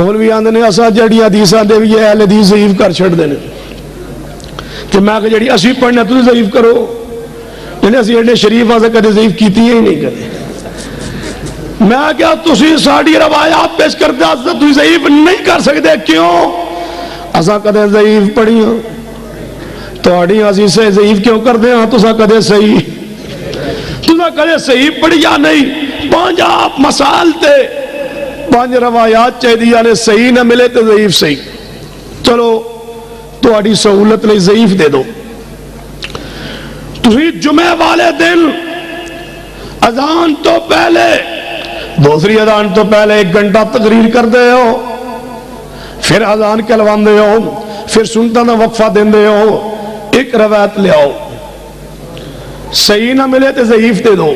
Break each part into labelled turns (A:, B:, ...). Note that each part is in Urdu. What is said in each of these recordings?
A: مولوی آندے نے اساں جڑیاں حدیثاں دے بھی اہل حدیث ضعیف کر چھڑدے نے کہ میں کہ جڑی اسی پڑھنا تسی ضعیف کرو، یعنی اسی ایڈے شریف سے کدے ضعیف کیتی ہی نہیں کدے. میں کیا تسی ساڑی روایات پیش کرتے ہیں تسی ضعیف نہیں کر سکتے، کیوں؟ اساں کدے ضعیف پڑھیاں تہاڈی اسی سے ضعیف کیوں کرتے ہیں؟ تساں کدے صحیح کدے صحیح پڑھیا نہیں. پانچ آپ مسائل تے پانچ روایات چاہیے نے صحیح نہ ملے تو ضعیف صحیح. چلو تہاڈی سہولت لئی ضعیف دے دو. تسی جمعہ والے دن اذان تو پہلے دوسری اذان تو پہلے 1 گھنٹہ تقریر کر دے ہو، پھر اذان کہلوان دے ہو، پھر سنتا نہ وقفہ دین دے ہو. ایک روایت لے آؤ، صحیح نہ ملے تو ضعیف دے دو.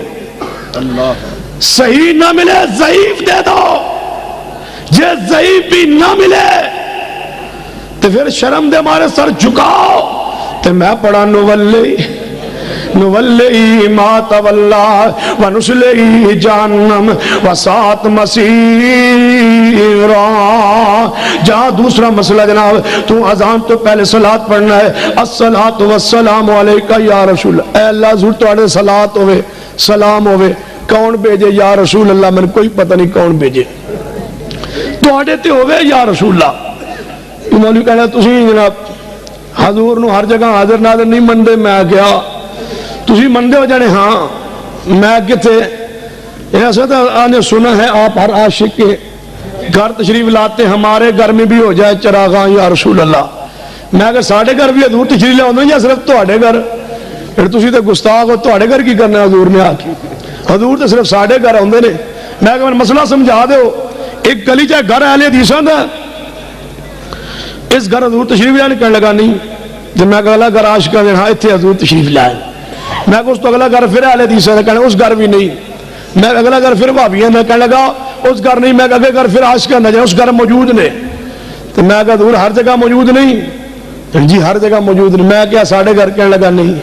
A: صحیح نہ ملے ضعیف دے دو. جے ضعیف بھی نہ ملے تو پھر شرم دے مارے سر جھکاؤ تو میں پڑھا نولی ما تولا ونصلی جہنم وساءت مصیرا. جہاں دوسرا مسئلہ جناب تو اذان تو پہلے صلاۃ پڑھنا ہے، الصلاۃ والسلام علیکہ یا رسول اللہ. اے اللہ حضور تواڈے صلاۃ ہوے سلام ہوے، کون بھیجے یا رسول اللہ؟ میں کوئی پتہ نہیں کون بھیجے، تواڈے تے ہوے یا رسول اللہ. مولوی کہنا تسی جناب حضور نو ہر جگہ حاضر ناظر نہیں مندے. میں کیا تسی مندے ہو جانے؟ ہاں. میں کتے ایسا تو آنے سنا ہے آپ ہر عاشق کے گھر تشریف لاتے، ہمارے گھر میں بھی ہو جائے چراغاں یا رسول اللہ. میں اگر ساڑھے گھر بھی حضور تشریف لے آنے یا صرف تواڈے گھر؟ پھر تسی تو گستاخ ہو، تواڈے گھر کی کرنا حضور نے آ کے؟ حضور تو صرف ساڑھے گھر آندے نے. میں کہ مسئلہ سمجھا دو. ایک گلی چاہے گھر اہل حدیثاں دا، اس گھر حضور تشریف لانے کہنے لگا نہیں. جب میں اگلا گھر عاشقاں دے ہاں اتنے حضور تشریف لائے. میں کہ اس تو اگلا گھر پھر اہل حدیثاں دا کہنے اس گھر بھی نہیں. میں اگلا گھر پھر بھابیاں دا کہنے لگا اس گھر نہیں. میں کہ اگلے گھر پھر عاشقاں دا جائے اس گھر موجود نے. تو میں کہ حضور ہر جگہ موجود نہیں؟ جی ہر جگہ موجود نہیں. میں کیا ساڑھے گھر کہنے لگا نہیں.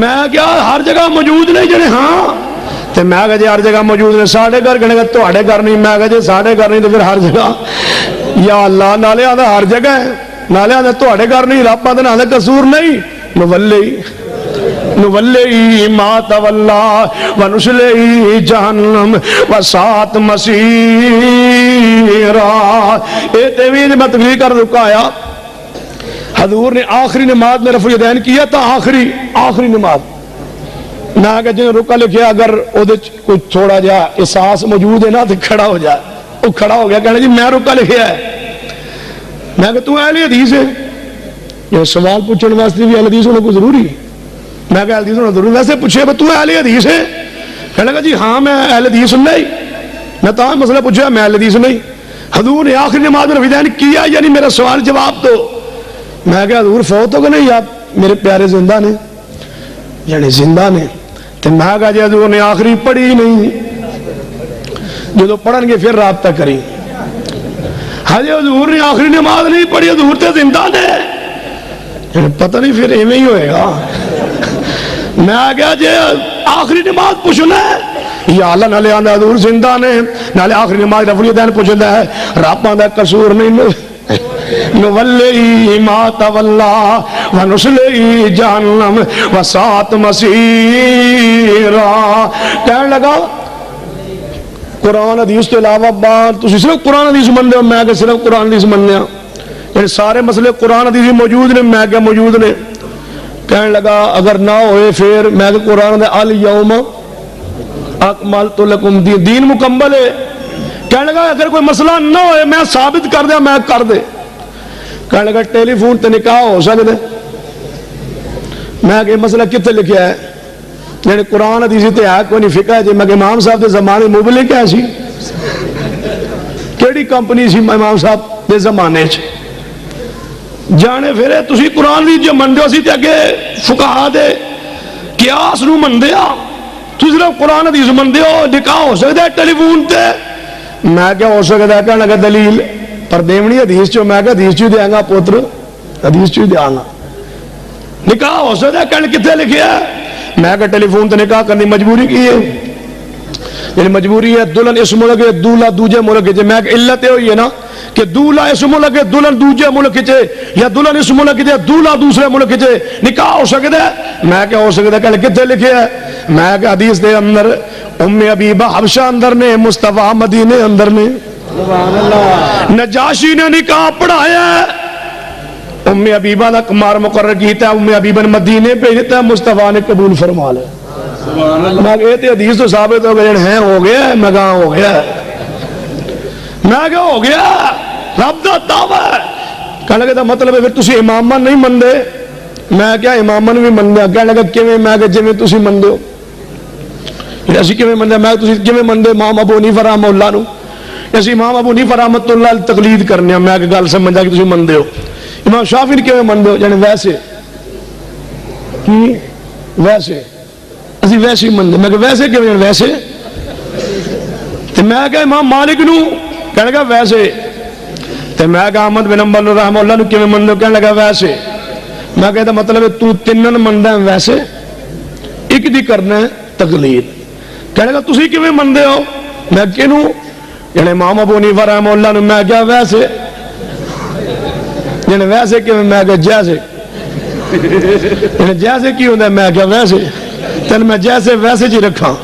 A: میں کیا ہر جگہ موجود نہیں جڑے؟ ہاں. تو میں کہ جی ہر جگہ موجود نے. ساڑھے گھر کہنے لگا تواڈے گھر نہیں. میں کہ جی ساڑھے گھر نہیں تو پھر ہر جگہ. یا اللہ نالے آدھا ہر جگہ ہے، نالے آدھا تواڈے گھر نہیں. رب آدھا نالے قصور نہیں. نولی ما تولا ونصلی جہنم وساءت مصیرا. اے تیوید میں تقریر کر رکایا. حضور نے آخری نماز میں رفع الیدین کیا تھا، آخری نماز. میں کہ جن رکا لکھیا اگر کچھ تھوڑا جا احساس موجود ہے نا تو کھڑا ہو جائے. وہ کھڑا ہو گیا، کہنا جی میں رکا لکھیا ہے. میں کہ تو اہل حدیث ہے؟ یہ سوال پوچھنے واسطے بھی اہل حدیث ہونا کوئی ضروری ہے؟ میں کہ اہل حدیث ہونا ضروری. ویسے پوچھے تو اہل حدیث ہے؟ کہنے لگا جی ہاں میں اہل حدیث نہیں. میں تو مسئلہ پوچھا میں اہل حدیث نہیں. حضور نے آخری نماز میں رفع الیدین کیا یعنی میرا سوال جواب دو. میں کہ حضور فوت ہو گئے نہیں؟ آپ میرے پیارے زندہ نے، یعنی زندہ نے. تو میں کہا جی حضور نے آخری پڑھی نہیں، جو پڑھن گے پھر رابطہ کریں. حضی حضور نے آخری نماز نہیں پڑھی، حضور تے زندہ نے. پتہ نہیں پھر ایویں ہی ہوئے گا. میں کہا جی آخری نماز پوچھنا ہے یا اللہ نالے آندہ حضور زندہ نے، نالے آخری نماز رفع الیدین پوچھنا ہے. رب آندہ قصور نہیں. نولی ما تولا ونصلی جہنم وساءت مصیرا. کہنے لگا قرآن حدیث کے علاوہ بات تسی صرف قرآن حدیث مننے ہو؟ میں کہ صرف قرآن حدیث مننے ہوں. یعنی سارے مسئلے قرآن حدیث موجود نے؟ میں کہ موجود نے. کہنے لگا اگر نہ ہوئے پھر؟ میں کہ قرآن دے الیوم اکملت لکم دین مکمل ہے. کہنے لگا اگر کوئی مسئلہ نہ ہوئے میں ثابت کر دیا میں کر دے. کہنے لگا ٹیلی فون تے نکاح ہو سکتے؟ میں کہ مسئلہ کتنے لکھیا ہے؟ یعنی قرآن حدیث تے ہے کوئی نہیں فقہ ہے جی. میں کہ امام صاحب دے زمانے مبلغ ہے سی؟ کیڑی کمپنی سی امام صاحب دے زمانے چ؟ جانے پھرے تسی قرآن دی جو مندے ہو سی تے اگے فقہا دے قیاس نو مندے آ. تسی صرف قرآن حدیث مندے ہو. نکاح ہو سکتا ہے ٹیلی فون تے؟ میں کیا ہو سکتا ہے؟ کہنے لگا دلیل پر دیونی حدیث چو. میں کہ حدیث چو دیا گا پوتر، حدیث چو دیا گا. نکاح ہو سکتا ہے؟ کہنے کتنے لکھیا ہے؟ میں کہ ٹیلی فون تے نکاح کرنی مجبوری کی ہے. یعنی مجبوری ہے دلہن اس ملک ہے دولہا دوجے ملک ہے. میں کہ علت ہوئی ہے نا کہ دولہا اس ملک ہے دلہن دوجے ملک ہے, یا دلہن اس ملک ہے دولہا دوسرے ملک ہے, نکاح ہو سکتا ہے؟ میں کہ ہو سکتا ہے. کہ کتنے لکھے ہے؟ میں کہ حدیث دے اندر ام حبیبہ حبشہ اندر نے, مصطفیٰ مدینے اندر نے, نجاشی نے نکاح پڑھایا ہے, ام حبیبہ کا کمار مقرر کیتا ہے, ام حبیبہ نے مدینے بھیجتا ہے, مصطفیٰ نے قبول فرما لیا. میں کہ یہ حدیث تو ثابت ہو گئے ہیں, ہو گیا ہے. میں کہاں ہو گیا ہے؟ میں کہ ہو گیا رب دا دعویٰ ہے. کہنے لگا مطلب ہے پھر تسی امامن نہیں مندے؟ میں کیا امامن بھی مندے. کہنے لگا کیویں؟ میں کہ جویں تسی مندے ہو. اسی کیویں مندے؟ میں تسی کیویں مندے امام ابو حنیفہ رحمہ اللہ نو؟ اسی امام ابو حنیفہ رحمۃ اللہ تقلید کرنے. میں کہ گل سمجھا کہ تسی مندے ہو. امام شافعی کیویں مندے ہو؟ یعنی ویسے کی ویسے اسی ویسے ہی مندے. میں کہ ویسے کیویں؟ یعنی ویسے. میں کہ امام مالک نو؟ کہنے لگا ویسے. تو میں کہ احمد بن حنبل رحمہ اللہ نو کیویں مندے ہو؟ کہنے لگا ویسے. میں کہتا مطلب ہے تو تینن مندہ ہیں ویسے, ایک دی کرنا ہے تقلید. کہنے لگا تسی کیویں مندے ہو؟ میں کینوں؟ یعنی امام ابو حنیفہ رحمہ اللہ نو. میں کیا ویسے؟ یعنی ویسے کیویں؟ میں کہ جیسے. یعنی جیسے کی ہوتا ہے؟ میں کیا ویسے. چل میں جیسے ویسے جی رکھا.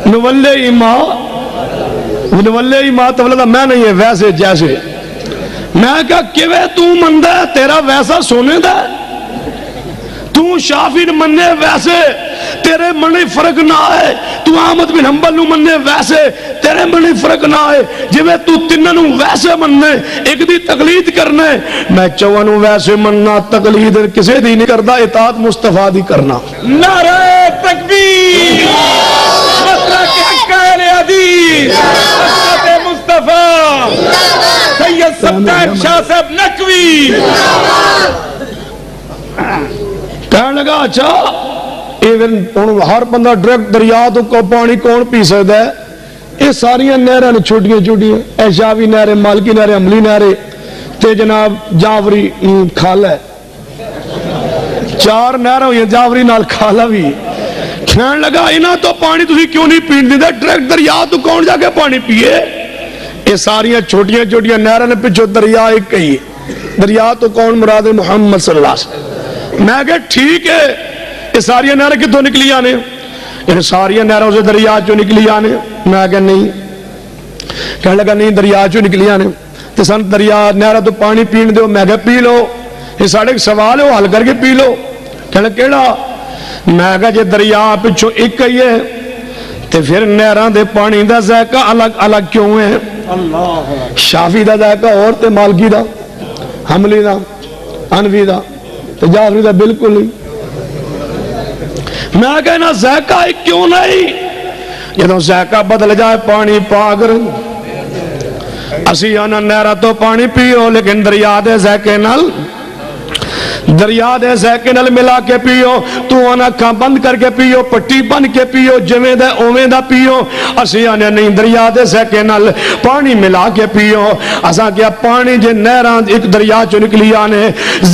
A: نولے ایماں تولدہ میں نہیں ہے ویسے جیسے. میں کہا کیویں تو مندہ ہے تیرا ویسا سونے دا ہے؟ تو شافعی مننے ویسے تیرے مننے فرق نہ آئے, تو احمد بن حنبل نو مننے ویسے تیرے مننے فرق نہ آئے, جویں تو تینوں ویسے مننے ایک دی تقلید کرنا ہے. میں چوانوں ویسے مننا تقلید کسے دی نہیں کردا, اطاعت مصطفیٰ دی کرنا.
B: نعرہ تکبیر, مسلک اہل حدیث, حضرت مصطفیٰ سید سبطین شاہ صاحب نقوی.
A: کہنے لگا اچھا ہر بندہ ڈائریکٹ دریا تو پانی کون پی سکتا ہے؟ یہ ساریاں نہراں نے چھوٹیاں چھوٹیاں, ایشاوی نہریں, مالکی نہریں, عملی نہریں, تے جناب جاوری کھالا ہے, 4 نہراں ہوئی جاوری نال کھالا بھی. کہنے لگا انہاں تو پانی تسی کیوں نہیں پین دیندے, ڈائریکٹ دریا تو کون جا کے پانی پیے؟ یہ ساریاں چھوٹیاں چھوٹیاں نہراں نے پچھو دریا ایک کہی. دریا تو کون مراد محمد صلی اللہ علیہ وسلم. میں کہ ٹھیک ہے, یہ ساریاں نہریں کتوں نکلی آنے؟ یہ ساریاں نہروں سے دریا چوں نکلی آنے. میں کہ نہیں. کہنے لگا نہیں دریا چوں نکلی آنے تو سن دریا نہرہ تو پانی پین دو. میں کہ پی لو, یہ ساڑھے ایک سوال ہے وہ حل کر کے پی لو. کہنے کیڑا؟ میں کہ جے دریا پچھو ایک ہی ہے تو پھر نہراں دے پانی دا ذائقہ الگ الگ کیوں ہے؟ شافی دا ذائقہ اور تے مالکی دا, حملی دا, حنفی دا, تے جعفری دا بالکل نہیں. میں کہنا ذائقہ ایک کیوں نہیں؟ جدوں ذائقہ بدل جائے پانی پاگر, اسی آنا نہرہ تو پانی پیو لیکن دریا دے ذائقے نال ملا کے پیو. تو آنا کھاں بند کر کے پیو, پٹی بند کے پیو, جویں دے اویں دا پیو. اسی آنے نہیں دریا دے ذائقے نال پانی ملا کے پیو. اساں کیا پانی جے نہراں ایک دریا چوں نکلی آنے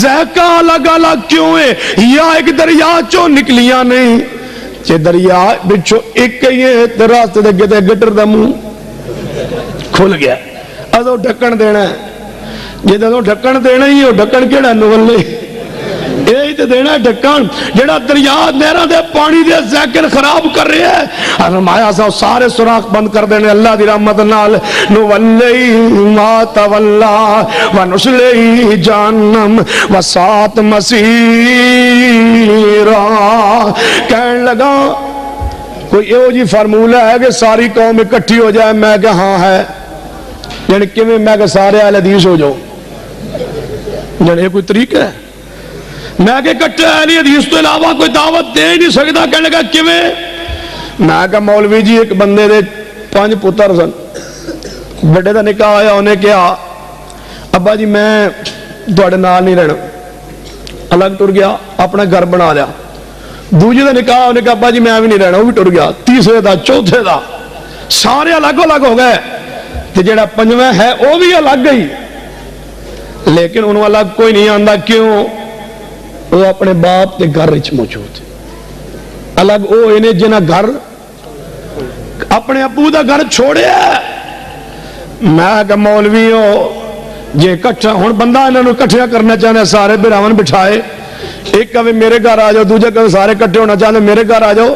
A: ذائقہ الگ الگ کیوں ہے, یا ایک دریا چوں نکلی آنے جے دریا بچوں ایک ہی ہے تے راستے دے گدے گٹر دا منہ کھل گیا. ادو ڈھکن دینا ہے, جدوں ڈھکن دینا ہی وہ ڈھکن کیڑا نولے یہی تے دینا ڈھکن جڑا دریا نہراں دے پانی دے ذائقے خراب کر رہے ہیں. فرمایا سا سارے سوراخ بند کر دینے اللہ دی رحمت نال. نولی ما تولا ونصلی جہنم وساعت مسیرا. کہنے لگا کوئی یہ جی فارمولہ ہے کہ ساری قوم اکٹھی ہو جائے؟ میں کہ ہاں ہے. یعنی کیویں؟ میں کہ سارے اہل حدیث ہو جاؤ. یعنی یہ کوئی طریقہ ہے؟ میں کہ کٹے اہل حدیث تو علاوہ کوئی دعوت دے نہیں سکتا. کہنے لگا کیویں؟ میں کہ مولوی جی ایک بندے دے 5 پتر سن, بڑے دا نکاح آیا, انہیں کہا ابا جی میں تواڈے نال نہیں رہنا, الگ ٹر گیا, اپنا گھر بنا لیا. دوجے دا نکاح, انہیں کہا ابا جی میں بھی نہیں رہنا, وہ بھی ٹر گیا. تیسرے دا, چوتھے دا, سارے الگ الگ ہو گئے. تے جڑا 5واں ہے وہ بھی الگ گئی, لیکن انہوں الگ کوئی نہیں آندا. کیوں؟ وہ اپنے باپ کے گھر وچ موجود. الگ وہ انہیں جنہ گھر اپنے ابو دا گھر چھوڑیا. میں کہ مولوی ہو جے کٹھا ہن بندہ انہاں نوں کٹھیا کرنا چاہنا سارے بھراواں بٹھائے, ایک کہے میرے گھر آ جاؤ, دوجا کہے سارے کٹھے ہونا چاہتے میرے گھر آ جاؤ.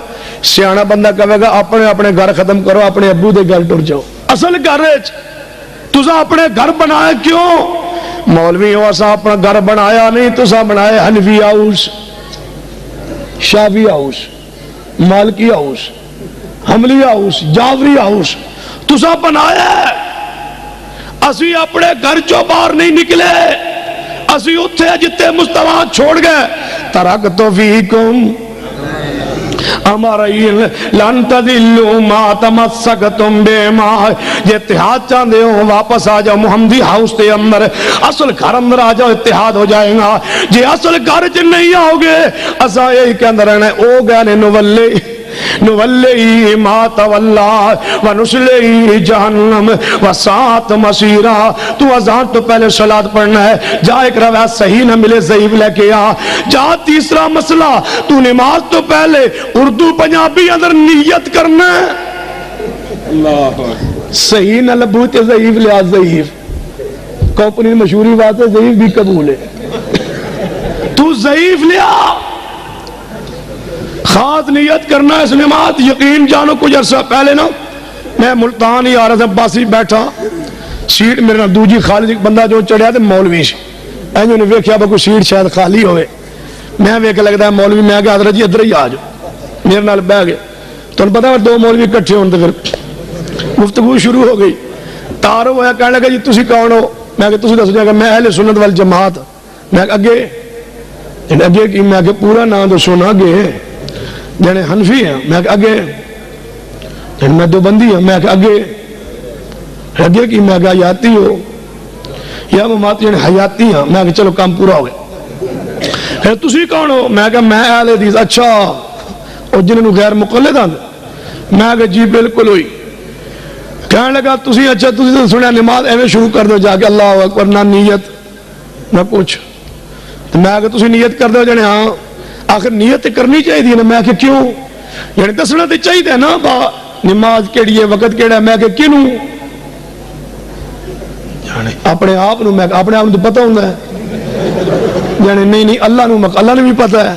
A: سیاںا بندہ کہے گا اپنے اپنے گھر ختم کرو, اپنے ابو دے گھر ٹر جاؤ. اصل گھر تساں اپنے گھر بنایا کیوں؟ مولوی ہو اساں اپنا گھر بنایا نہیں, تساں بنایا Hanafi house, Shafi'i house, Maliki house, Hanbali house, Jafari house تساں بنایا. اسی اپنے گھر چوں باہر نہیں نکلے, اسی اتھے جتے مستویٰ چھوڑ گئے. ترکت فیکم ہمارا لن تذلوا ما تمسکتم بما. یہ اتحاد چاہتے ہو واپس آ جاؤ محمدی ہاؤس کے اندر, اصل گھر اندر آ جاؤ, اتحاد ہو جائے گا. جی اصل گھر چ نہیں آؤ گے اساں یہی کہندے رہنا او گئے نے نولی ما تولا ونسلی جہنم وساعت مصیرا. تو اذان تو پہلے صلاۃ پڑھنا ہے, جا ایک روایت صحیح نہ ملے ضعیف لے کے آ. جا تیسرا مسئلہ تو نماز تو پہلے اردو پنجابی اندر نیت کرنا ہے, صحیح نہ لبو تے ضعیف لیا. ضعیف کمپنی مشہوری بات ہے, ضعیف بھی قبول ہے. تو ضعیف لیا, خاص نیت کرنا اس نماز. یقین جانو کچھ عرصہ پہلے نا میں ملتان ہی آ رہا تھا, باسی بیٹھا سیٹ میرے نال دوجی خالص ایک بندہ جو چڑھیا تے مولوی انہوں نے ویکھیا کوئی سیٹ شاید خالی ہوئے. میں ویکھ لگتا ہے مولوی, میں کہ حضرت جی ادھر ہی آ جاؤ, میرے نال بہ گئے. تمہیں پتا ہے دو مولوی کٹھے ہونے پھر گفتگو شروع ہو گئی. تار ہوا کہنے لگا جی تسی کون ہو؟ میں کہ تسی دسو جا کہ میں اہل سنت والجماعت. میں کہ اگے کی میں کہ پورا نام دسو نا اگے جانے حنفی ہیں. میں کہ اگے میں دو بندی ہوں. میں کہ اگے کی میں کہ حیاتی ہو یا ممات جانے حیاتی ہیں. میں کہ چلو کام پورا ہو گیا. پھر تسی کون ہو؟ میں کہ میں اہلحدیث. اچھا اور جنہوں غیر مقلد ہیں؟ میں کہ جی بالکل ہوئی. کہنے لگا تسی اچھا تسی سنیا نماز ایویں شروع کر دو جا کے اللہ اکبر, نہ نیت نہ کچھ. تو میں کہ تسی نیت کر دو جانے ہاں, آخر نیت کرنی چاہیے نا. میں کہ کیوں؟ یعنی دسنا تو چاہیے نا با نماز کیڑی ہے, وقت کیڑا ہے. میں کہ کینوں اپنے آپ نو, میں اپنے آپ تو پتہ ہوتا ہے یعنی نہیں اللہ نو, اللہ نے بھی پتہ ہے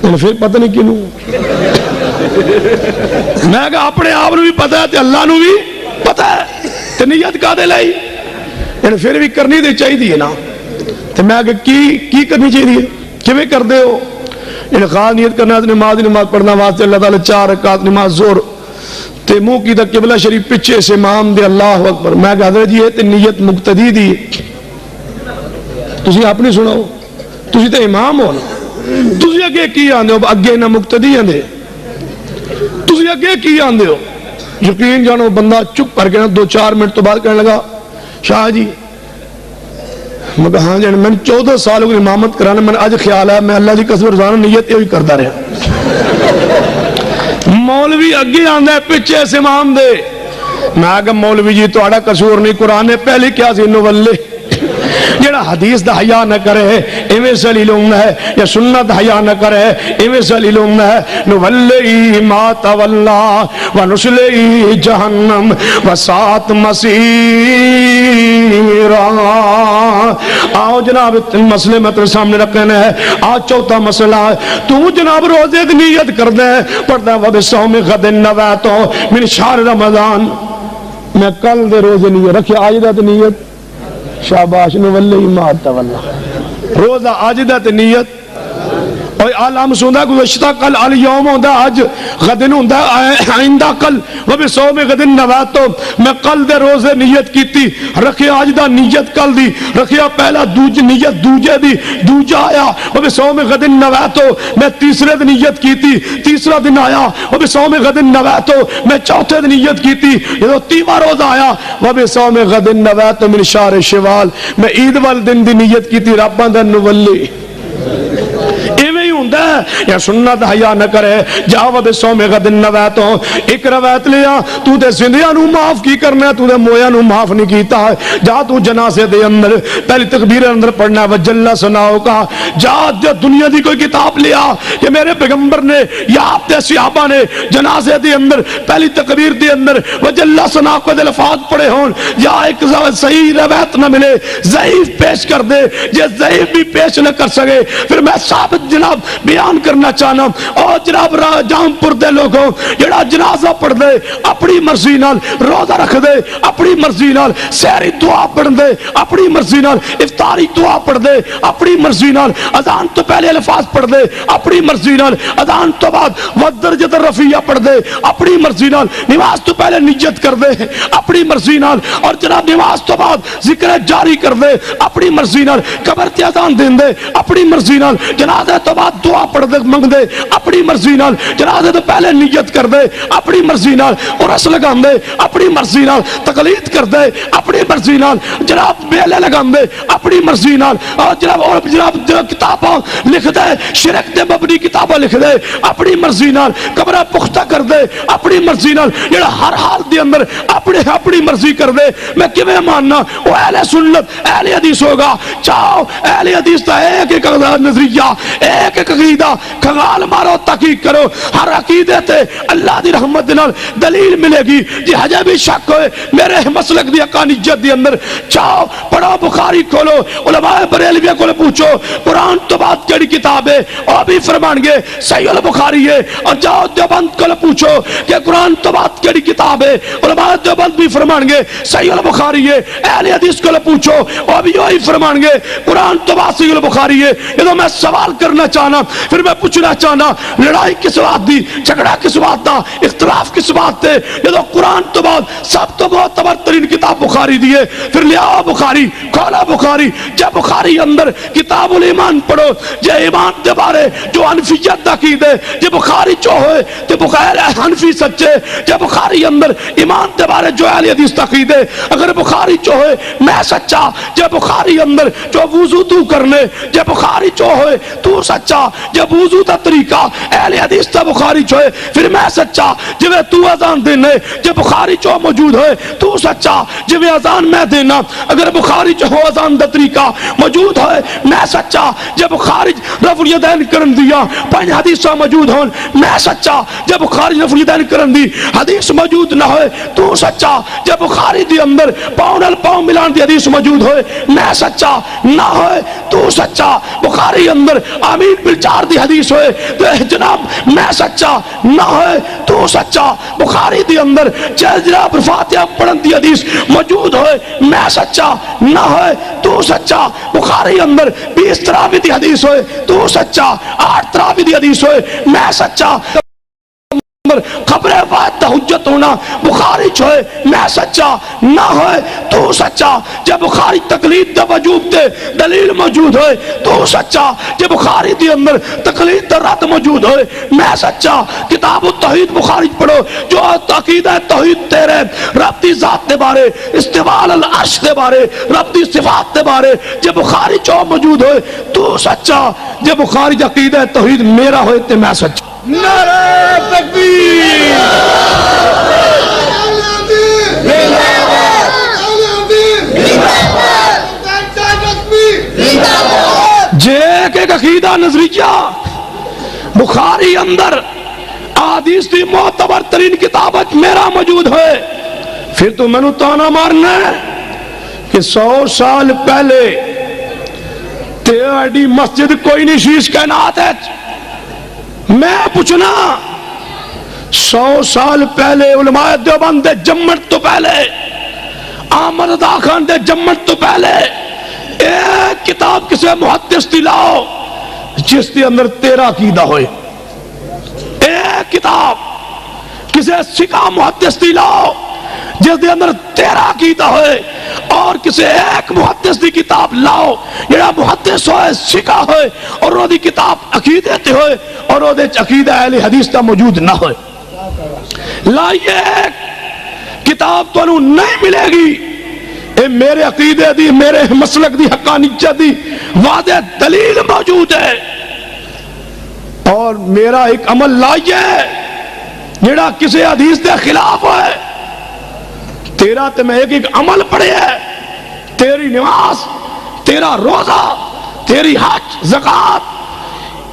A: یعنی پھر پتہ نہیں کینوں. میں کہ اپنے آپ نو بھی پتہ ہے تے اللہ نو بھی پتہ ہے تے نیت کا دے لائی یعنی پھر بھی کرنی دے چاہیے نا. تو میں کہ کی کرنی چاہیے, کیویں کر دے ہو؟ یعنی خاص نیت کرنا نماز پڑھنا واسطے اللہ تعالی 4 رکعت نماز زور تے منہ کی دا قبلہ شریف پیچھے سے امام دے اللہ اکبر. میں کہ حضرت جی تے نیت مقتدی دی, تسی اپنی سناؤ, تسی تے امام ہو نا. تسی اگے کی آندے ہو؟ اگے نہ مقتدی آندے, تسی اگے کی آندے ہو؟ یقین جانو بندہ چپ کر کے نا 2-4 منٹ تو بعد کہنے لگا شاہ جی میں کہا ہاں جانے میں 14 سال کو امامت کرانا, میں نے آج خیال ہے میں اللہ کی قسم روزانہ نیت یہ کرتا رہا. مولوی اگے آندا ہے پیچھے سے امام دے. میں کہا مولوی جی تہاڈا قصور نہیں, قرآن نے پہلے کیا سی نولے جڑا حدیث دا حیا نہ کرے ایویں ذلیل ہونا ہے, یا سنت حیا نہ کرے ایویں ذلیل ہونا ہے. نولی ما تولا ونسلی جہنم وساعت مصیرا. آؤ جناب مسئلے مطلب سامنے رکھنے ہیں. آج چوتھا مسئلہ تو جناب روزے دی نیت کر دے پڑھتا ہے وبصوم غد نویت من شہر رمضان. میں کل دے روزے نیت رکھے, آج دا نیت شاباش نولی ما تولا. روزہ آج دا نیت اور عالم سوندا گزشتہ کل الیوم ہوندا آج غدن ہوندا آئندہ کل وبصوم غد نویت. میں کل دے روزے نیت کیتی, رکھے آج دا نیت کل دی, رکھیا پہلا دوج نیت دوجے دی, دوجا آیا وبصوم غد نویت. میں تیسرے دی نیت کیتی, تیسرا دن آیا وبصوم غد نویت. میں چوتھے دی نیت کیتی, جدوں تیواں روزہ آیا وبصوم غد نویت من شہر شوال. میں عید والے دن دی نیت کیتی, رب دا نولی ایویں ہی ہوندا ہے. یا سنت حیا نہ کرے جاو بصوم غد نویت ایک روایت لیا تو تے زندیاں نو معاف کی کرنا تو تے مویاں نو معاف نہیں کیتا ہے جا تو جنازے دے اندر پہلی تکبیر اندر پڑھنا وجل سناؤ کا جا دنیا دی کوئی کتاب لیا کہ میرے پیغمبر نے یا آپ دے صحابہ نے جنازے دے اندر پہلی تکبیر دے اندر وجل سناؤ کو دے لفاظ پڑھے ہون یا ایک صحیح روایت نہ ملے ضعیف پیش کر دے جے ضعیف بھی پیش نہ کر سکے پھر میں ثابت جناب بیان کرنا چاہنا اور جناب جام پور دے لوگوں جڑا جنازہ پڑھ دے اپنی مرضی نال روزہ رکھ دے اپنی مرضی نال سحری دعا پڑھ دے اپنی مرضی نال افطاری دعا پڑھ دے اپنی مرضی نال اذان تو پہلے الفاظ پڑھ دے اپنی مرضی نال اذان تو بعد ودرجۃ الرفیہ پڑھ دے اپنی مرضی نال نماز تو پہلے نیت کر دے اپنی مرضی نال اور جناب نماز تو بعد ذکر جاری کر دے اپنی مرضی نال قبر تے اذان دین دے اپنی مرضی نال جنازے تو بعد دعا پڑھ دے منگ دے اپنی مرضی نال جنازے تو پہلے نیت کر دے اپنی مرضی نال عرس لگان دے اپنی مرضی نال تقلید کر دے اپنی مرضی نال جناب میلے لگان دے اپنی مرضی نال اور جناب کتاباں لکھ دے شرک دے مبنی کتاباں لکھ دے اپنی مرضی نال قبرہ پختہ کر دے اپنی مرضی نال جڑا ہر حال دے اندر اپنی مرضی کر دے میں کیویں ماننا وہ اہل سنت اہل حدیث ہوگا چاہو اہل حدیث تا ایک ایک نظریہ ایک ایک عقیدہ کھنگال مارو تحقیق کرو ہر عقیدے تے اللہ دی رحمت نال دلیل ملے گی جی ہجے بھی شک ہوئے میرے مسلک دی حقانیت دی اندر چاہو پڑھو بخاری کھولو علماء بریلویہ کو پوچھو قرآن تو بعد کیڑی کتاب ہے اور بھی فرمان گے صحیح البخاری ہے اور جاؤ دیوبند کو پوچھو کہ قرآن تو بعد کیڑی کتاب ہے علماء دیوبند بھی فرمان گے صحیح البخاری ہے اہل حدیث کو پوچھو اور بھی وہی فرمان گے قرآن تو بعد صحیح البخاری ہے یہ تو میں سوال کرنا چاہنا پھر میں پوچھنا چاہنا لڑائی کس بات دی جھگڑا کس بات دا اختلاف کس بات تے یہ تو قرآن تو بعد سب تو بہت تبرترین کتاب بخاری دی ہے پھر لیا بخاری کھولا بخاری جب بخاری اندر کتاب الایمان پڑھو جے ایمان دے بارے جو حنفیت دا عقیدہ جے بخاری جو ہوئے تے بخاری حنفی سچے جے بخاری اندر ایمان دے بارے جو اہل حدیث دا عقیدہ اگر بخاری جو ہوئے میں سچا جے بخاری اندر جو وضو تو کرنے جے بخاری جو ہوئے تو سچا جب وضو دا طریقہ اہل حدیث دا بخاری جو ہے پھر میں سچا جب تو اذان دینے جب بخاری جو موجود ہے تو سچا جب اذان میں دینا اگر بخاری جو ہو اذان دا طریقہ موجود ہے میں سچا جب بخاری رفع الیدین کرن دیا پنج حدیثہ موجود ہون میں سچا جب بخاری رفع الیدین کرن دی حدیث موجود نہ ہوئے تو سچا جب بخاری دی اندر پاؤں نال پاؤں ملان دی حدیث موجود ہوئے میں سچا نہ ہوئے تو سچا بخاری اندر آمین بالچار دی حدیث ہوئے تو جناب میں سچا نہ ہوئے تو سچا بخاری دی اندر جناب فاتحہ پڑھن دی حدیث موجود ہوئے میں سچا نہ ہوئے تو سچا بخاری اندر 20 تراوی دی حدیث ہوئے تو سچا 8 تراوی دی حدیث ہوئے میں سچا خبر بات حجت ہونا بخاری چھوئے میں سچا نہ ہوئے تو سچا جب بخاری تقلید دا وجوب تے دلیل موجود ہوئے تو سچا جب بخاری دی اندر تقلید دا رد موجود ہوئے میں سچا کتاب التوحید بخاری پڑھو جو عقیدہ توحید تیرے رب دی ذات دے بارے استواء العرش دے بارے رب دی صفات دے بارے جب بخاری جو موجود ہوئے تو سچا جب بخاری دا عقیدہ توحید میرا ہوئے تے میں سچا
B: نعرہ تکبیر
A: جے ایک عقیدہ نظریہ بخاری اندر حدیث دی معتبر ترین کتابت میرا موجود ہے پھر تو میں نے تانا مارنا ہے کہ 100 سال پہلے تیری مسجد کوئی نہیں شیش کائنات ہے میں پوچھنا 100 سال پہلے علماء دیوبند دے جمٹ تو پہلے احمد رضا خان دے جمٹ تو پہلے ایک کتاب کسے محدث دی لاؤ جس دے اندر تیرا عقیدہ ہوئے ایک کتاب کسے سکھا محدث دی لاؤ جس دے اندر تیرا عقیدہ ہوئے اور کسے ایک محدث دی کتاب لاؤ جڑا محدث ہوئے سکھا ہوئے اور وہ دی کتاب عقیدے تے ہوئے اور وہ دے عقیدہ اہل حدیث تا موجود نہ ہوئے لائیے کتاب تو انہوں نہیں ملے گی اے میرے عقیدے دی میرے مسلک دی حقانیت دی واضح دلیل موجود ہے اور میرا ایک عمل لائے جڑا کسی حدیث کے خلاف ہے، تیرا تے میں ایک عمل پڑھے ہے، تیری نماز، تیرا روزہ، تیری حج، زکات،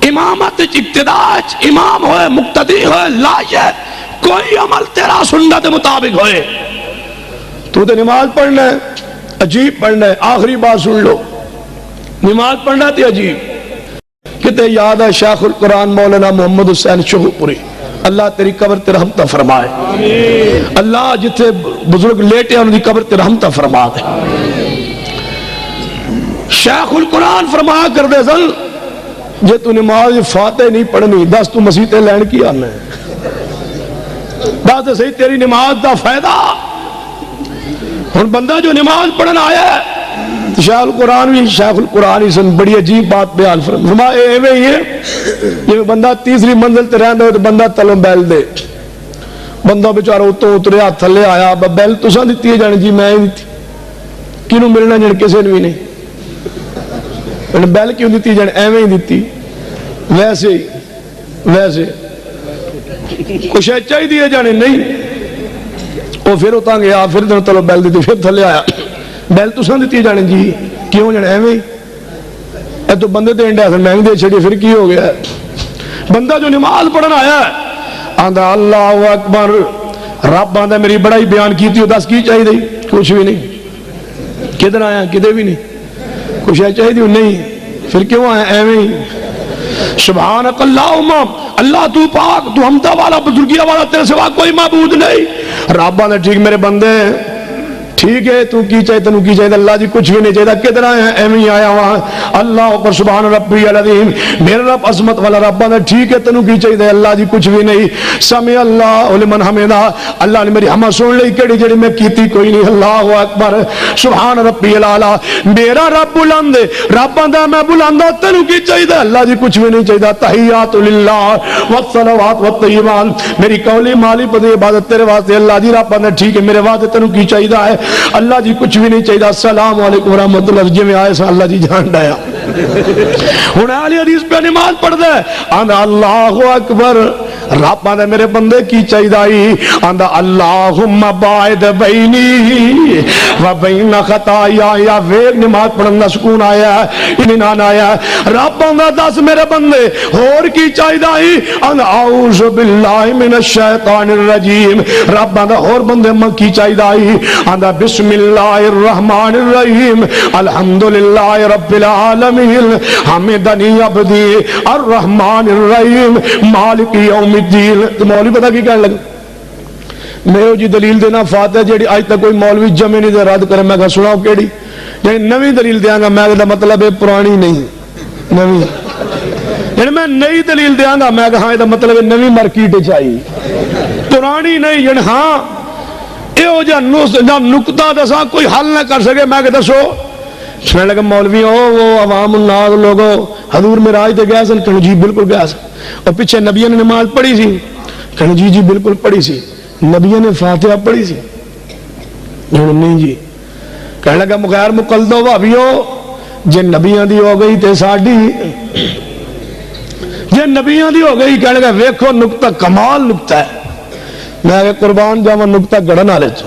A: امامت اقتداء، امام ہوئے، مقتدی ہوئے، لائے کوئی عمل تیرا سنت مطابق ہوئے، تو تے نماز پڑھنا ہے، عجیب پڑھنا ہے۔ آخری بات سن لو، نماز پڑھنا تے عجیب کتے یاد ہے شیخ القرآن مولانا محمد حسین شاہ پوری، اللہ تیری قبر تے رحمت فرمائے، اللہ جتھے بزرگ لیٹے انہوں دی قبر تے رحمت فرما دے۔ شیخ القرآن فرمایا کر دے سن جے تو نماز فاتح نہیں پڑھنی دس تو مسیح تے لین کی آنا ہے، دس صحیح تیری نماز دا فائدہ۔ ہن بندہ جو نماز پڑھنا آیا ہے، شیخ القرآن سن بڑی عجیب بات بیان فرمایا، ایویں ہی ہے جی بندہ تیسری منزل تے رہندا ہو تو بندہ تلوں بیل دے، بندہ بیچارہ اتوں اتریا تھلے آیا، بیل تساں دتی ہے جان جی میں ہی دتی، کینوں ملنا جان کسے نوں بھی نہیں، بیل کیوں دتی جان ایویں ہی دتی، ویسے کچھ چاہیے جانے نہیں، وہ پھر اتاں گیا، پھر تلو بیل دیتی، پھر تھلے آیا، بیل تساں دیتی جانے جی کیوں جانے ایویں اے تو بندے تے انڈیا میں بھی دے چھڑی، پھر کی ہو گیا؟ بندہ جو نماز پڑھنا آیا ہے آندا اللہ اکبر، رب آندا میری بڑائی بیان کی تھی، دس کی چاہیے دی؟ کچھ بھی نہیں، کدھر آیا؟ کدھر بھی نہیں، کچھ چاہیے دی نہیں، پھر کیوں آیا ایویں ہی؟ سبحانک اللہم، اللہ تو پاک، تو حمدہ والا، بزرگیہ والا، تیرے سوا کوئی معبود نہیں۔ رب آندا ٹھیک میرے بندے ٹھیک ہے، تو کی چاہیے تنو کی چاہیے؟ اللہ جی کچھ بھی نہیں چاہیے، کدھر آیا ہے؟ ایویں آیا وہاں، اللہ اکبر سبحان ربی العظیم، میرا رب عظمت والا رب آندا ٹھیک ہے تنو کی چاہیے؟ اللہ جی کچھ بھی نہیں۔ سمع اللہ لمن حمدہ، اللہ نے میری حمد سن لی، کیڑی جڑی میں کیتی کوئی نہیں، اللہ اکبر سبحان ربی الاعلی، میرا رب بلند ہے، رب آندا میں بلند ہوں، تنو کی چاہیے؟ اللہ جی کچھ بھی نہیں چاہیے۔ تحیات للہ والصلوات والطیبات، میری قولی مالی پدی عبادت تیرے واسطے، اللہ جی رب آندا ٹھیک ہے میرے واسطے تنو کی چاہیے ہے؟ اللہ جی کچھ بھی نہیں چاہیے۔ السلام علیکم ورحمۃ اللہ، جی میں آئے سا اللہ جی جان ڈایا ہوں اہل حدیث پہ نماز پڑھ دے، آندا اللہ اکبر، رب آندا میرے بندے کی چاہیے؟ آندا اللہم باعد بینی و بین خطایا، یا ویگ نماز پڑھنا سکون آیا ہے، اطمینان آیا ہے۔ رب آندا دس میرے بندے اور کی چاہیے؟ آندا اعوذ باللہ من الشیطان الرجیم، رب آندا اور بندے کی چاہیے؟ آندا بسم اللہ الرحمن الرحیم، الحمدللہ رب العالمین، حمدنی عبدی الرحمن الرحیم، مالک یوم الدین۔ تو مولوی پتہ کی کہنے لگا، میں جی دلیل دینا فاتحہ جیڑی آج تک کوئی مولوی جمع نہیں دے رد کرے، میں کہا سناؤ کیڑی؟ یعنی نوی دلیل دیاں گا، میں کہا مطلب ہے پرانی نہیں، نوی، یعنی میں نئی دلیل دیاں گا، میں کہا یہ مطلب ہے نوی مارکیٹ چاہیے، پرانی نہیں، یعنی ہاں ایو جا نکتہ دساں کوئی حل نہ کر سکے، میں کہ دسو؟ سننے لگا مولوی وہ عوام الناس لوگوں حضور معراج تے گئے سن، کہنے جی بالکل گئے سن، اور پیچھے نبیوں نے نماز پڑھی سی، کہنے جی بالکل پڑھی سی، نبیوں نے فاتحہ پڑھی سی، نہیں جی، کہنے لگا مغیر مقلدو بھابیو، جے نبیوں دی ہو گئی تے ساڈی، جے نبیوں دی ہو گئی، کہنے لگا ویکھو نکتہ کمال نکتہ ہے، میں کہ قربان جاواں نکتہ گڑھن والے چ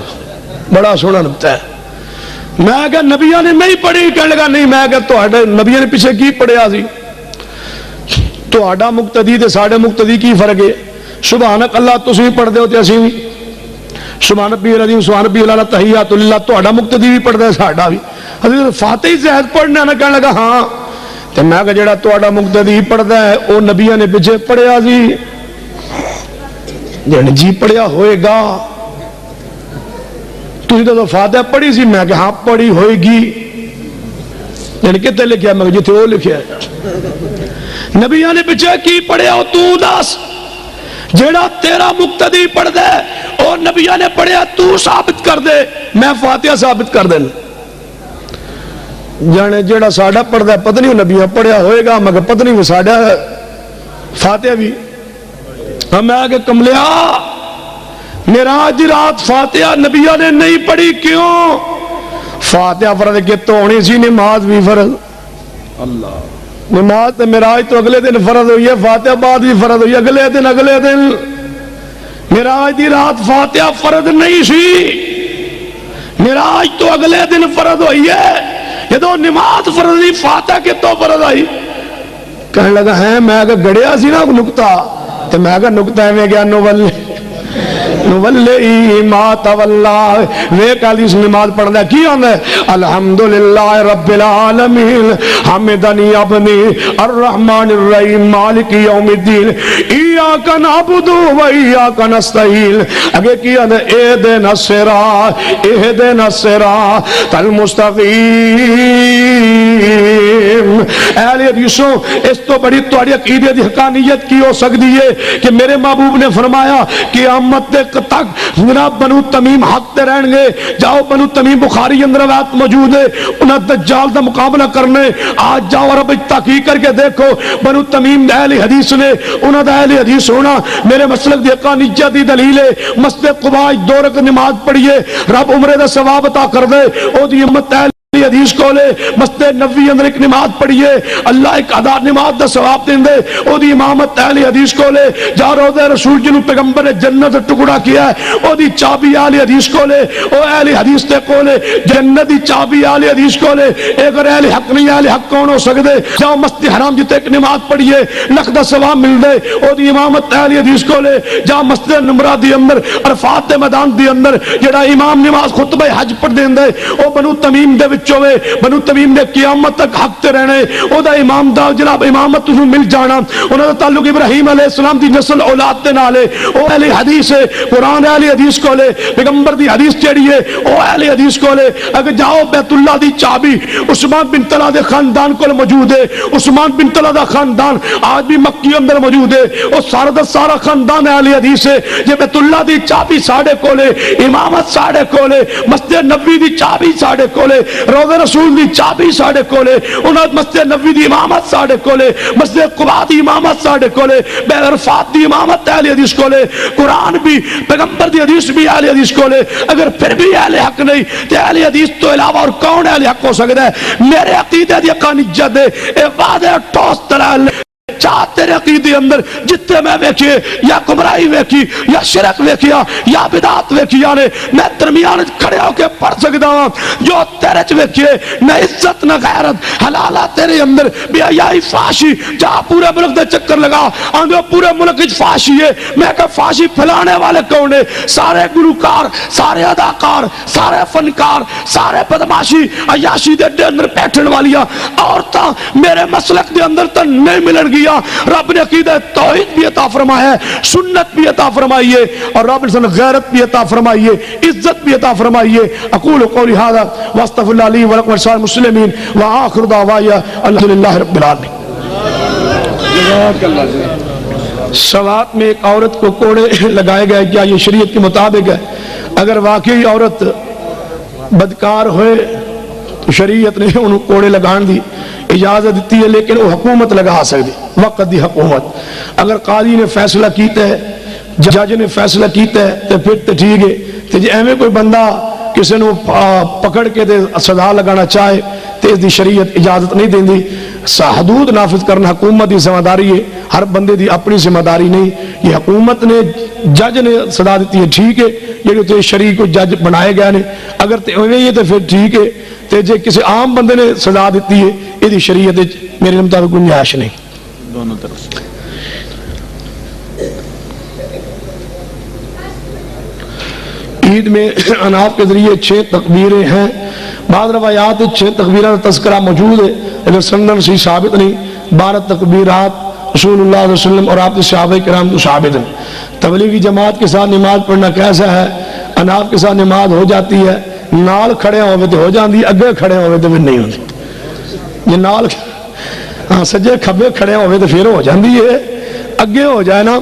A: بڑا سونا نکتہ ہے، میں کہ نبیوں نے نہیں پڑھی، کہنے لگا نہیں، میں کہ تہاڈے نبیوں نے پیچھے کی پڑھیا سی، تہاڈا مقتدی تے ساڈے مقتدی کی فرق ہے؟ سبحانک اللہ تسی بھی پڑھ دے ہو تے اسی بھی، سبحان ربی العظیم سبحان ربی الاعلی تحیات للہ، تہاڈا مقتدی بھی پڑھدا ہے ساڈا بھی، حضرت فاتحہ زہد پڑھنا نہ، کہنے لگا ہاں، تے میں کہ جڑا تہاڈا مقتدی پڑھدا ہے او نبیوں نے پیچھے پڑھیا سی، جی پڑھیا ہوئے گا، تھی تو فاتحہ پڑھی سی، میں کہ ہاں پڑھی ہوئے گی، یعنی کتے لکھیا؟ میں کہ جتھے وہ لکھیا ہے، نبیوں نے پیچھے کی پڑھیا ہو تو دس، جیڑا تیرا مقتدی پڑھ دے اور نبیوں نے پڑھیا تو ثابت کر دے، میں فاتحہ ثابت کر دیں، جانے جیڑا ساڑھا پڑھ دے پتہ نہیں نبیوں پڑھیا ہوئے گا، مگر پتہ نہیں وہ ساڑھا فاتحہ بھی، ہمیں آگے کملیا معراج دی رات فاتحہ نبیوں نے نہیں پڑھی، کیوں؟ فاتحہ فرض کے تو ہونی سی، نماز بھی فرض، اللہ نماز تے معراج تو اگلے دن فرض ہوئی ہے، فاتحہ بعد بھی فرض ہوئی ہے، اگلے دن معراج دی رات فاتحہ فرض نہیں سی، معراج تو اگلے دن فرض ہوئی ہے، جدو نماز فرض نہیں فاتحہ کے تو فرض آئی. کہنے لگا ہے میں اگر گڑیا سی نا نکتہ تو میں اگر نکتہ ہے میں گیا نولی ما تولا ویک حدیث نماز پڑھنا کی ہونا ہے الحمدللہ رب العالمین حمدنی ابنی الرحمن الرحیم مالک یوم الدین ایاک نعبد و ایاک نستعین. اگے کی ہونا ہے اہدنا الصراط المستقیم. اہل حدیثوں اس تو بڑی تواڈی عقیدے دی حقانیت کی ہو سکتی ہے کہ میرے محبوب نے فرمایا قیامت تک جناب بنو تمیم حق تے رہن گے. جاؤ بنو تمیم بخاری اندر روایت موجود ہے انہاں دجال دا مقابلہ کرنے. آج جاؤ عرب تحقیق کر کے دیکھو بنو تمیم اہل حدیث نے انہاں دا اہل حدیث ہونا میرے مسلک دی حقانیت دی دلیل ہے. مسجد قباء 2 رکعت نماز پڑھیے رب عمرے دا ثواب عطا کر دے. او دی امت حدیث کو لے مسجد نبوی اندر ایک نماز پڑھیے اللہ ایک ادا نماز دا ثواب دیں دے. او دی امامت اہل حدیث کو لے جا روضہ رسول جنہوں پیغمبر نے جنت ٹکڑا کیا ہے او دی چابی اہل حدیث کو لے. او اہل حدیث تے کو لے جنت دی چابی اہل حدیث کو لے. اگر اہل حق نہیں اہل حق کون ہو سکدے؟ جاؤ مسجد حرام جتے ایک نماز پڑھیے لکھ دا ثواب مل دے. او دی امامت اہل حدیث کو لے. جا مسجد نمرہ دی اندر عرفات دے میدان دی اندر جڑا امام نماز خطبہ حج پڑھ دیں دے او بنو تمیم دے وچوں بنو تمیم نے قیامت تک حق تے رہنے. او دا امام دا جناب امامت تسوں مل جانا. انہاں دا تعلق ابراہیم علیہ السلام دی نسل اولاد دے نال ہے. او اہل حدیث ہے قرآن اہل حدیث کو لے پیغمبر دی حدیث جڑی ہے او اہل حدیث کو لے. اگر جاؤ بیت اللہ دی چابی عثمان بن طلحہ دے خاندان کو موجود ہے. عثمان بن طلحہ دا خاندان آج بھی مکی اندر موجود ہے. او سارا دا سارا خاندان اہل حدیث ہے. جے بیت اللہ دی چابی ساڑے کو لے امامت ساڑے کو لے مسجد نبوی دی چابی ساڑے کو لے روضہ رسول دی چابی ساڑے کولے انہاں مسجد نبوی دی امامت ساڑے کولے مسجد قباء دی امامت ساڑے کولے بے عرفات دی امامت اہل حدیث کولے قرآن بھی پیغمبر دی حدیث بھی اہل حدیث کولے. اگر پھر بھی اہل حق نہیں تو اہل حدیث تو علاوہ اور کون اہل حق ہو سکتا ہے؟ میرے عقیدے دی حقانیت ہے اے وعدے ٹھوس دلائل چاہ تیرے عقیدے اندر جتنے میں ویکھیے یا گمراہی ویکھی یا شرک ویکھیا یا بدعت ویکھیا نے میں درمیان کھڑے ہو کے پڑھ سکتا ہوں. جو تیرے چ ویکھیے نہ عزت نہ غیرت حلالہ تیرے اندر بے حیائی فحاشی جا پورے ملک دے چکر لگا آندھو پورے ملک وچ فحاشی ہے. میں کہا فحاشی پھیلانے والے کون ہیں؟ سارے گلوکار سارے اداکار سارے فنکار سارے بدماشی عیاشی دے اندر بیٹھن والیاں عورتاں میرے مسلک دے اندر تو نہیں ملن گیا. رب نے عقیدہ توحید بھی عطا فرمایا ہے سنت بھی عطا فرمائی ہے اور رب نے غیرت بھی عطا فرمائی ہے عزت بھی عطا فرمائی ہے. اقول قولی ھذا واستغفر اللہ لی ولکم ولسائر المسلمین وآخر دعوایا الحمدللہ رب العالمین. سوات میں ایک عورت کو کوڑے لگائے گئے کیا یہ شریعت کے مطابق ہے؟ اگر واقعی عورت بدکار ہوئے تو شریعت نے انہوں کوڑے لگان دی اجازت دیتی ہے لیکن وہ حکومت لگا سکتی وقت دی حکومت. اگر قاضی نے فیصلہ کیتا ہے جج نے فیصلہ کیتا ہے تو پھر تو ٹھیک ہے. تو جی ایویں کوئی بندہ کسی نے پکڑ کے سزا لگانا چاہے تو اس دی شریعت اجازت نہیں دیں دی. حدود نافذ کرنا حکومت دی ذمہ داری ہے ہر بندے دی اپنی ذمہ داری نہیں. یہ حکومت نے جج نے سزا دیتی ہے ٹھیک ہے یہ تو شریع کو جج بنائے گئے نے اگر تو ایویں ہی تو پھر ٹھیک ہے. تے جے کسی عام بندے نے سزا دیتی ہے یہ شریعت میرے مطابق گنجائش نہیں.
C: دونوں طرف سے
A: عید میں اناف کے ذریعے 6 تکبیریں ہیں. بعض روایات 6 تکبیرات کا تذکرہ موجود ہے اگر سندن سے ثابت نہیں. 12 تکبیرات رسول اللہ علیہ وسلم اور آپ کے صحابہ کرام تو ثابت ہیں. تبلیغی جماعت کے ساتھ نماز پڑھنا کیسا ہے؟ اناف کے ساتھ نماز ہو جاتی ہے نال کھڑے ہوئے تو ہو جاندی اگے کھڑے ہوئے تو پھر نہیں ہوتی. یہ نال سجے کھبے کھڑے ہوئے تو پھر ہو جاندی ہے اگے ہو جائے نا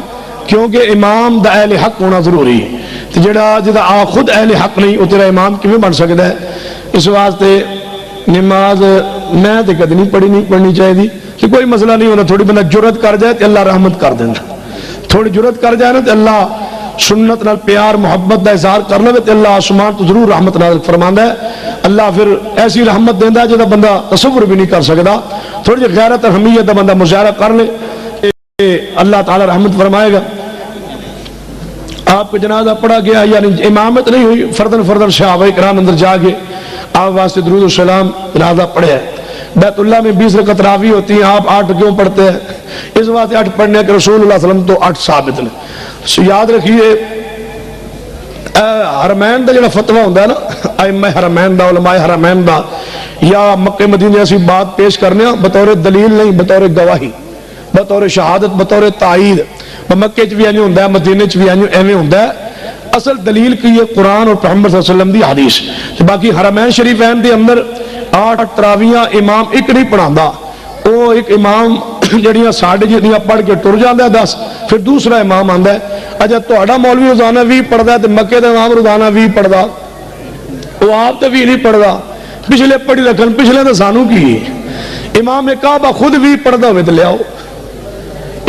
A: کیونکہ امام دا اہل حق ہونا ضروری ہے. تو جڑا خود اہل حق نہیں وہ تیرا امام کیوں بن سکتا ہے؟ اس واسطے نماز میں تو کدی نہیں پڑھنی چاہیے کہ کوئی مسئلہ نہیں ہونا. تھوڑی بندہ جرت کر جائے تو اللہ رحمت کر دینا. تھوڑی جرت کر جائے نا تو اللہ سنت نال پیار محبت دا اظہار کرنا تو اللہ آسمان تو ضرور رحمت نازل فرماندا ہے. اللہ پھر ایسی رحمت دینا ہے جہاں بندہ تصور بھی نہیں کر سکتا. تھوڑی جی غیرت اور حمیت کا بندہ مظاہرہ کر لے اللہ تعالی رحمت فرمائے گا. آپ کو جنازہ پڑھا گیا یعنی امامت نہیں ہوئی, فردن صحابہ کرام اندر جا کے آپ واسطے درود و سلام جنازہ پڑھے. بیت اللہ میں 20 رکعت تراویح ہوتی ہیں, آپ 8 کیوں پڑھتے ہیں؟ اس واسطے 8 پڑھنے کہ رسول اللہ صلی اللہ علیہ وسلم تو 8 ثابت نے. یاد رکھیے حرمین دا جڑا فتویٰ ہوتا ہے نا, ائمہ حرمین دا, علماء حرمین دا, یا مکہ مدینہ ایسی بات پیش کرنے بطور دلیل نہیں, بطور گواہی, بطور شہادت, بطور تائید. مکے چ بھی ایویں ہوندا ہے, مدینے چ بھی ایویں ہوندا ہے. اصل دلیل کی یہ قرآن اور محمد صلی اللہ علیہ وسلم دی حدیث. باقی حرمین شریفین دے اندر 8 تراویحاں امام ایک نہیں پڑھاندا, وہ ایک امام جڑیاں ساڑھے جتنیاں پڑھ کے ٹر جاندا ہے 10, پھر دوسرا امام آندا ہے. اچھا تہاڈا مولوی روزانہ 20 پڑھدا ہے تے مکے دا امام روزانہ 20 پڑھدا, وہ آپ تے 20 نہیں پڑھدا. پچھلے پڑھی رکھن, پچھلے تے سانو کی. امام کعبہ خود 20 پڑھدا ہوے تے لیاؤ.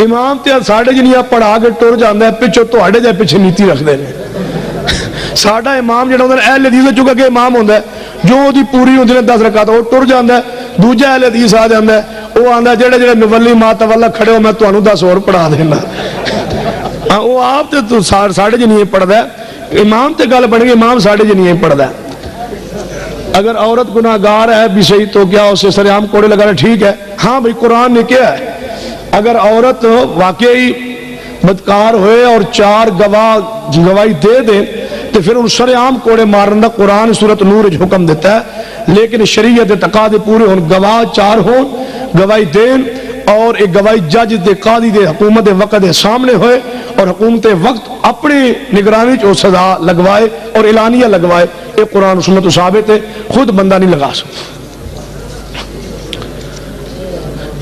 A: امام تے ساڑھے جنیاں پڑھا کے ٹر جاندا ہے, پچھو تہاڈے دے پیچھے نیتی رکھدے نے. ساڈا امام جڑا ہوندا ہے اہل حدیث چکا کے امام ہوندا ہے, جو دی پوری ہوندی نے 10 رکعت وہ ٹر جاندا ہے. دوجا اہل حدیث آ جاندا ہے, وہ آندا جڑے نولی ماتولا کھڑے ہو میں تانوں 10 اور پڑھا دینا. وہ آپ تے ساڑھے جنیاں پڑھدا ہے. امام تے گل بن گئی, امام ساڑھے جنیاں پڑھدا ہے. اگر عورت گناہگار ہے بھی صحیح تو کیا اسے سرعام کوڑے لگانا ٹھیک ہے؟ ہاں بھائی قرآن نے کیا ہے, اگر عورت واقعی بدکار ہوئے اور 4 گواہی دے دیں تو پھر ان سرعام کوڑے مارن دا قرآن سورۃ نور حکم دیتا ہے. لیکن شریعت تقاضے پورے ہون, گواہ 4 ہون, گواہی دین, اور ایک گواہی جج دے, قاضی دے, حکومت وقت دے سامنے ہوئے, اور حکومت وقت اپنی نگرانی چ سزا لگوائے اور اعلانیہ لگوائے. یہ قرآن سنت ثابت ہے, خود بندہ نہیں لگا سکتا.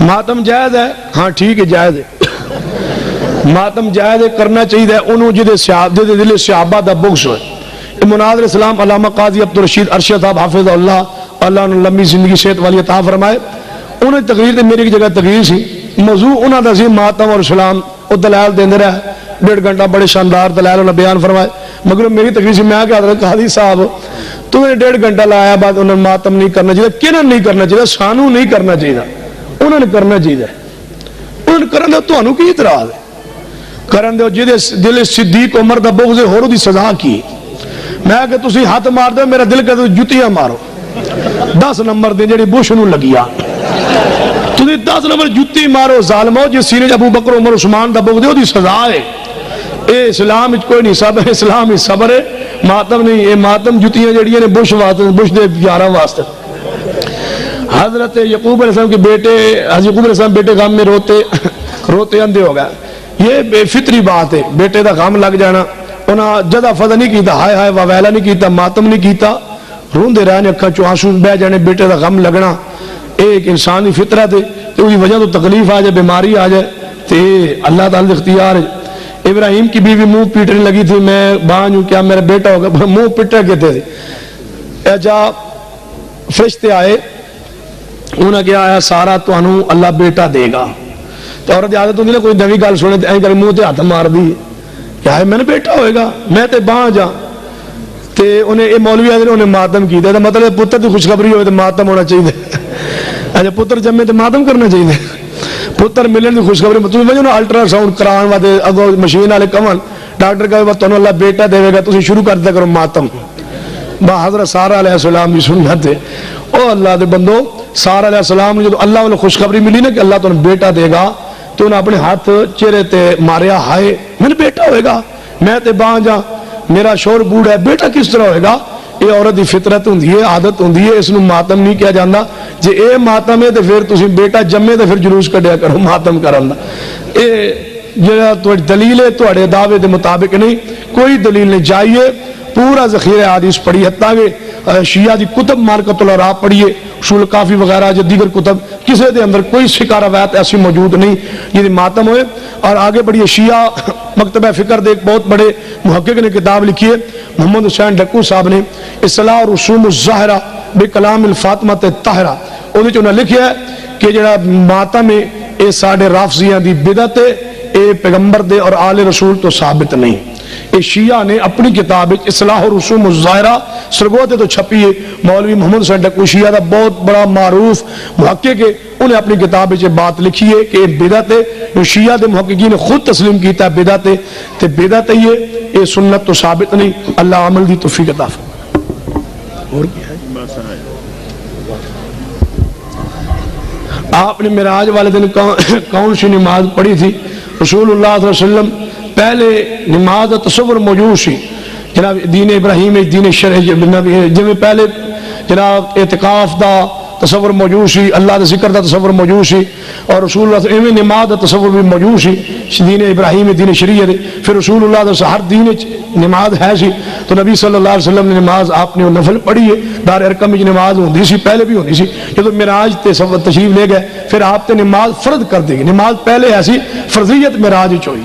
A: ماتم جائز ہے, ہاں ٹھیک ہے جائز ہے, ماتم جائز ہے, کرنا چاہیے انہوں جدے دل صحابہ دا بغض ہوئے. مناظر اسلام علامہ قاضی عبدالرشید ارشد صاحب حافظ اللہ نے لمبی زندگی صحت والی عطا فرمائے. انہوں نے تقریر تے میری ایک جگہ تقریر سی, موضوع انہوں دا سی ماتم اور اسلام. وہ دلائل دیندے رہے 1.5 گھنٹہ, بڑے شاندار دلائل انہوں نے بیان فرمائے. مگر میری تقریر سی میں کہ حضرت قاضی صاحب تمہیں 1.5 گھنٹہ لایا بعد انہوں نے ماتم نہیں کرنا چاہیے. کنہوں نہیں کرنا چاہیے؟ سانو نہیں کرنا چاہیے, انہوں نے کرنا چاہیے. انہوں نے کرن دے تانوں کی اعتراض ہے؟ کرن دے جہدے دل صدیق عمر دا بغض ہے, ہور دی سزا کی؟ میں کہ تسی ہاتھ مار دو, میرا دل کہتا جتیاں مارو. 10 نمبر دے جڑی بش نو لگیا, تسی 10 نمبر جتی مارو ظالمو. جس سینے جب ابو بکر عمر عثمان دا بغض ہے وہ دی سزا ہے. اے اسلام وچ کوئی نہیں صبر, اسلام وچ صبر ہے, ماتم نہیں. اے ماتم جتیاں جڑیاں نے بش واسطے, بش دے یاراں واسطے. حضرت یعقوب علیہ السلام کے بیٹے, حضرت یعقوب علیہ السلام بیٹے غم میں روتے اندھے ہو گئے. یہ بے فطری بات ہے, بیٹے دا غم لگ جانا. انہاں جدا فضا نہیں کیتا, ہائے ہائے واویلا نہیں کیتا, ماتم نہیں کیتا, روندے رہنے, اکھاں چوں آنسو بہ جانے, بیٹے دا غم لگنا. ایک انسانی فطرت ہے, تو اس وجہ تو تکلیف آ جائے, بیماری آ جائے, تے اللہ تعالی دے اختیار ہے. ابراہیم کی بیوی منہ پیٹنے لگی تھی, میں بانج ہوں, کیا میرا بیٹا ہوگا؟ منہ پیٹے کہتے تھے. اجا فرشتے آئے, انہوں نے کیا آیا سارا تو اللہ بیٹا دے گا. تو عورت عادت ہوتی ہے کوئی نوی گل سنے تو کر منہ تے ہاتھ مار دی, کیا ہے میں نے بیٹا ہوئے گا, میں تے باں جا. تے انہیں یہ مولوی آدھے انہیں ماتم کیتا, مطلب پتر کی خوشخبری ہوئے تو ماتم ہونا چاہیے. اچھا پتر جمے تو ماتم کرنا چاہیے, پتر ملنے کی خوشخبری. تم وجہ الٹرا ساؤنڈ کران واسطے اگوں مشین والے کمن ڈاکٹر کہے تمہیں اللہ بیٹا دے گا, تم شروع کر دیا کرو ماتم. با حضرت سارا علیہ السلام کی سنت ہے. او اللہ دے بندو, سارا علیہ السلام نے جو اللہ نے خوشخبری ملی نا کہ اللہ تمہیں بیٹا دے گا, تو انہیں اپنے ہاتھ چہرے تے ماریا, ہائے میں نے بیٹا ہوئے گا, میں تے باں جا, میرا شور بوڑھ ہے, بیٹا کس طرح ہوئے گا؟ یہ عورت دی فطرت ہوندی ہے, عادت ہوندی ہے, اس نو ماتم نہیں کیا جاندہ. جے اے ماتم ہے تو پھر تسی بیٹا جمے تو پھر جلوس کڈیا کرو ماتم کرن دا. اے جڑا تہاڈی دلیل ہے تہاڈے دعوے دے مطابق نہیں, کوئی دلیل نہیں. جائیے پورا ذخیرہ حدیث پڑھی, حتیٰ کہ شیعہ دی کتب مارکۃ الآراء پڑھیے, اصول کافی وغیرہ جو دیگر کتب, کسی دے اندر کوئی سکہ روایت ایسی موجود نہیں یہ ماتم ہوئے. اور آگے بڑھیے, شیعہ مکتبہ فکر دے ایک بہت بڑے محقق نے کتاب لکھی ہے, محمد حسین ڈکو صاحب نے, اصلاح رسوم الظاہرہ بکلام الفاطمہ الطاہرہ. وہ انہوں نے لکھا ہے کہ جڑا ماتم ہے یہ ساڑھے رافضیاں دی بدعت ہے, اے پیغمبر دے اور آل رسول تو ثابت نہیں. یہ شیعہ نے اپنی کتاب اصلاح و رسوم الظاہرہ سرگودے تو چھپی ہے، مولوی محمد حسین ڈکو شیعہ دا بہت بڑا معروف محقق ہے، انہیں اپنی کتاب بات لکھی ہے کہ بدعت ہے، جو شیعہ دے محققین نے خود تسلیم کیتا ہے بدعت ہے، تے بدعت ہے یہ سنت تو ثابت نہیں، اللہ عمل دی توفیق عطا فرمائے۔ اور کیا ہے؟ آپ نے معراج والے دن کون سی نماز پڑھی تھی؟ رسول اللہ صلی اللہ علیہ وسلم پہلے نماز کا تصور موجود سی، جناب دین ابراہیم دین شرع جی پہلے جناب اعتکاف دا تصور موجود سی، اللہ دے ذکر دا تصور موجود سی، اور رسول اللہ صلی اللہ علیہ وسلم نماز دا تصور بھی موجود سی دین ابراہیم دین شریعت۔ پھر رسول اللہ صلی اللہ علیہ وسلم ہر دین نماز ہے سی، تو نبی صلی اللہ علیہ وسلم نے نماز آپ نے نفل پڑھی ہے، دار ارقم میں نماز ہوندی سی، پہلے بھی ہوندی سی، جب معراج تے تشریف لے گئے پھر آپ تے نماز فرض کر دی گئی، نماز پہلے ایسی فرضیت معراج وچ ہوئی۔